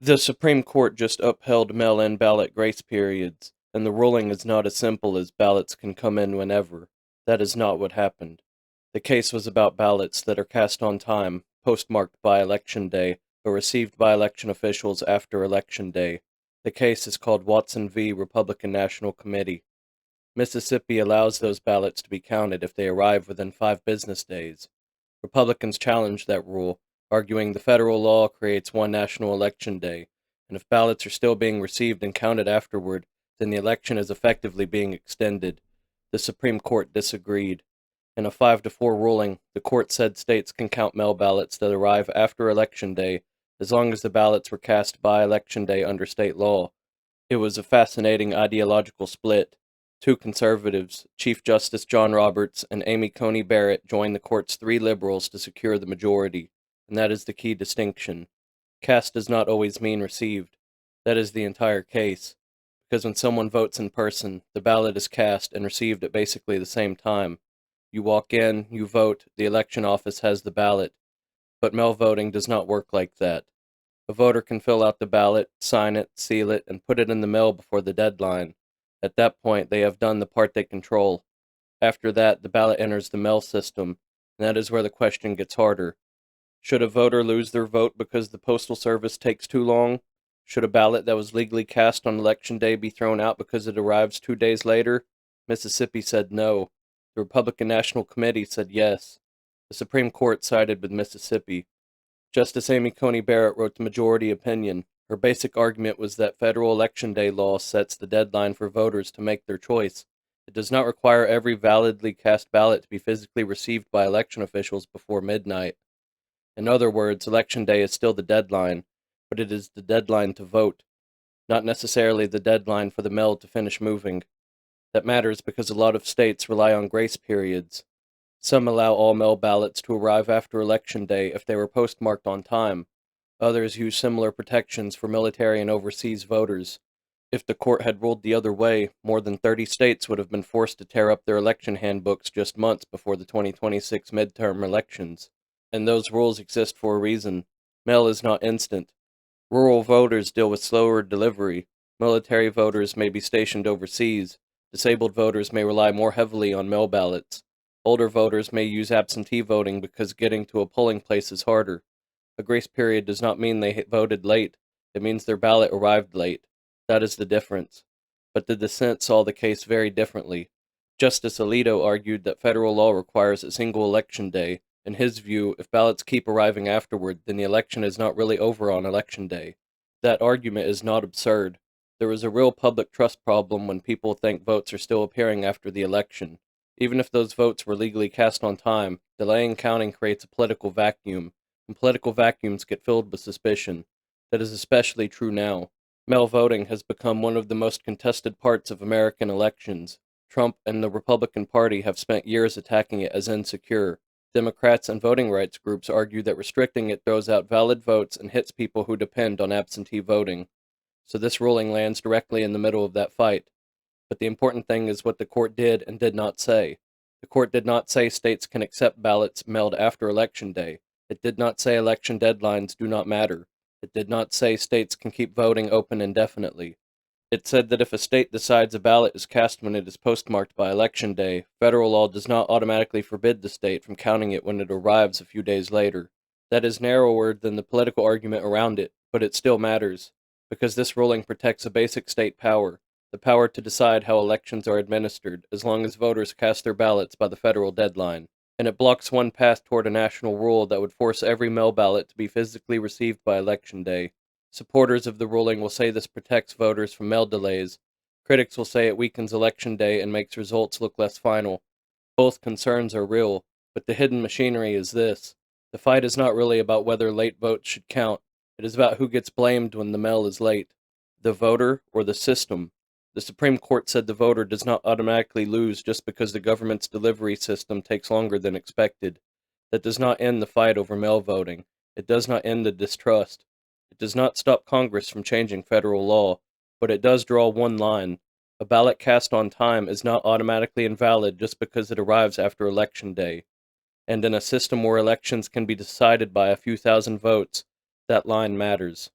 The Supreme Court just upheld mail-in ballot grace periods, and the ruling is not as simple as ballots can come in whenever. That is not what happened. The case was about ballots that are cast on time, postmarked by Election Day, but received by election officials after Election Day. The case is called Watson v. Republican National Committee. Mississippi allows those ballots to be counted if they arrive within 5 business days. Republicans challenged that rule, arguing the federal law creates one national election day, and if ballots are still being received and counted afterward, then the election is effectively being extended. The Supreme Court disagreed. In a 5-4 ruling, the court said states can count mail ballots that arrive after Election Day as long as the ballots were cast by Election Day under state law. It was a fascinating ideological split. Two conservatives, Chief Justice John Roberts and Amy Coney Barrett, joined the court's 3 liberals to secure the majority, and that is the key distinction. Cast does not always mean received. That is the entire case, because when someone votes in person, the ballot is cast and received at basically the same time. You walk in, you vote, the election office has the ballot, but mail voting does not work like that. A voter can fill out the ballot, sign it, seal it, and put it in the mail before the deadline. At that point, they have done the part they control. After that, the ballot enters the mail system, and that is where the question gets harder. Should a voter lose their vote because the Postal Service takes too long? Should a ballot that was legally cast on Election Day be thrown out because it arrives 2 days later? Mississippi said no. The Republican National Committee said yes. The Supreme Court sided with Mississippi. Justice Amy Coney Barrett wrote the majority opinion. Her basic argument was that federal election day law sets the deadline for voters to make their choice. It does not require every validly cast ballot to be physically received by election officials before midnight. In other words, Election Day is still the deadline, but it is the deadline to vote, not necessarily the deadline for the mail to finish moving. That matters because a lot of states rely on grace periods. Some allow all mail ballots to arrive after Election Day if they were postmarked on time. Others use similar protections for military and overseas voters. If the court had ruled the other way, more than 30 states would have been forced to tear up their election handbooks just months before the 2026 midterm elections. And those rules exist for a reason. Mail is not instant. Rural voters deal with slower delivery. Military voters may be stationed overseas. Disabled voters may rely more heavily on mail ballots. Older voters may use absentee voting because getting to a polling place is harder. A grace period does not mean they voted late. It means their ballot arrived late. That is the difference. But the dissent saw the case very differently. Justice Alito argued that federal law requires a single election day. In his view, if ballots keep arriving afterward, then the election is not really over on Election Day. That argument is not absurd. There is a real public trust problem when people think votes are still appearing after the election. Even if those votes were legally cast on time, delaying counting creates a political vacuum, and political vacuums get filled with suspicion. That is especially true now. Mail voting has become one of the most contested parts of American elections. Trump and the Republican Party have spent years attacking it as insecure. Democrats and voting rights groups argue that restricting it throws out valid votes and hits people who depend on absentee voting. So this ruling lands directly in the middle of that fight. But the important thing is what the court did and did not say. The court did not say states can accept ballots mailed after Election Day. It did not say election deadlines do not matter. It did not say states can keep voting open indefinitely. It said that if a state decides a ballot is cast when it is postmarked by Election Day, federal law does not automatically forbid the state from counting it when it arrives a few days later. That is narrower than the political argument around it, but it still matters, because this ruling protects a basic state power, the power to decide how elections are administered as long as voters cast their ballots by the federal deadline. And it blocks one path toward a national rule that would force every mail ballot to be physically received by Election Day. Supporters of the ruling will say this protects voters from mail delays. Critics will say it weakens Election Day and makes results look less final. Both concerns are real, but the hidden machinery is this. The fight is not really about whether late votes should count. It is about who gets blamed when the mail is late. The voter or the system. The Supreme Court said the voter does not automatically lose just because the government's delivery system takes longer than expected. That does not end the fight over mail voting. It does not end the distrust. It does not stop Congress from changing federal law, but it does draw one line. A ballot cast on time is not automatically invalid just because it arrives after Election Day. And in a system where elections can be decided by a few thousand votes, that line matters.